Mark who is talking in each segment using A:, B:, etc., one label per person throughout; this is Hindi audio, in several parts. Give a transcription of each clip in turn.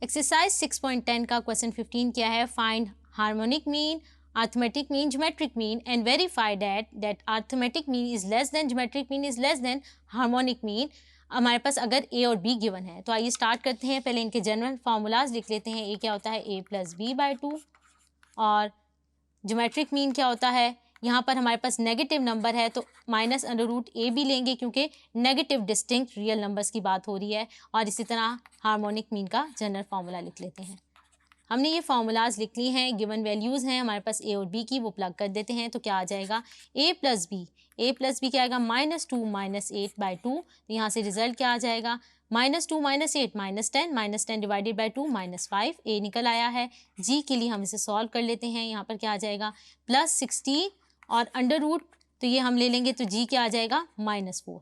A: एक्सरसाइज 6.10 का क्वेश्चन 15 क्या है, find harmonic mean, arithmetic mean, geometric mean and verify that arithmetic mean is less than geometric mean is less than harmonic mean हमारे पास अगर ए और बी गिवन है। तो आइए स्टार्ट करते हैं। पहले इनके जनरल फार्मूलाज लिख लेते हैं। ए क्या होता है, ए प्लस बी बाई 2, और ज्योमेट्रिक मीन क्या होता है, यहाँ पर हमारे पास नेगेटिव नंबर है तो माइनस अंडर रूट ए भी लेंगे क्योंकि नेगेटिव डिस्टिंक्ट रियल नंबर्स की बात हो रही है। और इसी तरह हार्मोनिक मीन का जनरल फार्मूला लिख लेते हैं। हमने ये फार्मूलाज लिख ली हैं, गिवन वैल्यूज़ हैं हमारे पास ए और बी की, वो प्लग कर देते हैं। तो क्या आ जाएगा, ए प्लस बी क्या आएगा, -2 -8 बाई 2। तो यहाँ से रिजल्ट क्या आ जाएगा, -2 -8 -10 डिवाइडेड बाई 2 -5। ए निकल आया है। जी के लिए हम इसे सॉल्व कर लेते हैं। यहाँ पर क्या आ जाएगा, +16 और अंडर रूट, तो ये हम ले लेंगे तो जी क्या आ जाएगा, -4।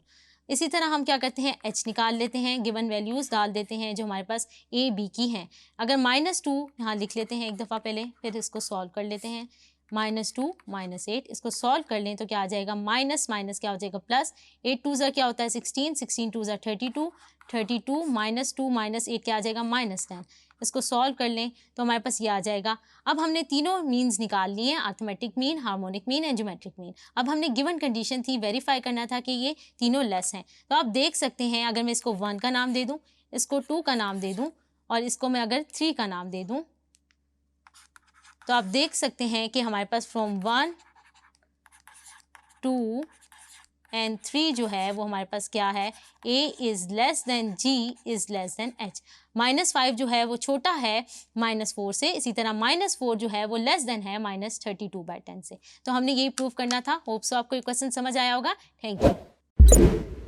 A: इसी तरह हम क्या करते हैं, एच निकाल लेते हैं, गिवन वैल्यूज़ डाल देते हैं जो हमारे पास ए बी की हैं। अगर -2 यहाँ लिख लेते हैं एक दफ़ा पहले, फिर इसको सॉल्व कर लेते हैं। -2 -8 इसको सॉल्व कर लें तो क्या आ जाएगा, माइनस माइनस क्या हो जाएगा प्लस। 8 2 क्या होता है 16, 16 2 32, 32 -2 -8 क्या आ जाएगा, -10। इसको सॉल्व कर लें तो हमारे पास ये आ जाएगा। अब हमने तीनों मीन्स निकाल लिए हैं, arithmetic mean, harmonic mean and geometric mean. अब हमने गिवन कंडीशन थी, वेरीफाई करना था कि ये तीनों लेस हैं। तो आप देख सकते हैं, अगर मैं इसको 1 का नाम दे दूं, इसको 2 का नाम दे दूं और इसको मैं अगर 3 का नाम दे दूं, तो आप देख सकते हैं कि हमारे पास फ्रॉम 1 2 एंड 3 जो है वो हमारे पास क्या है, A is less than G is less than H। -5 जो है वो छोटा है -4 से, इसी तरह -4 जो है वो लेस देन है -32/10 से। तो हमने यही प्रूव करना था। होप सो आपको ये क्वेश्चन समझ आया होगा। Thank you.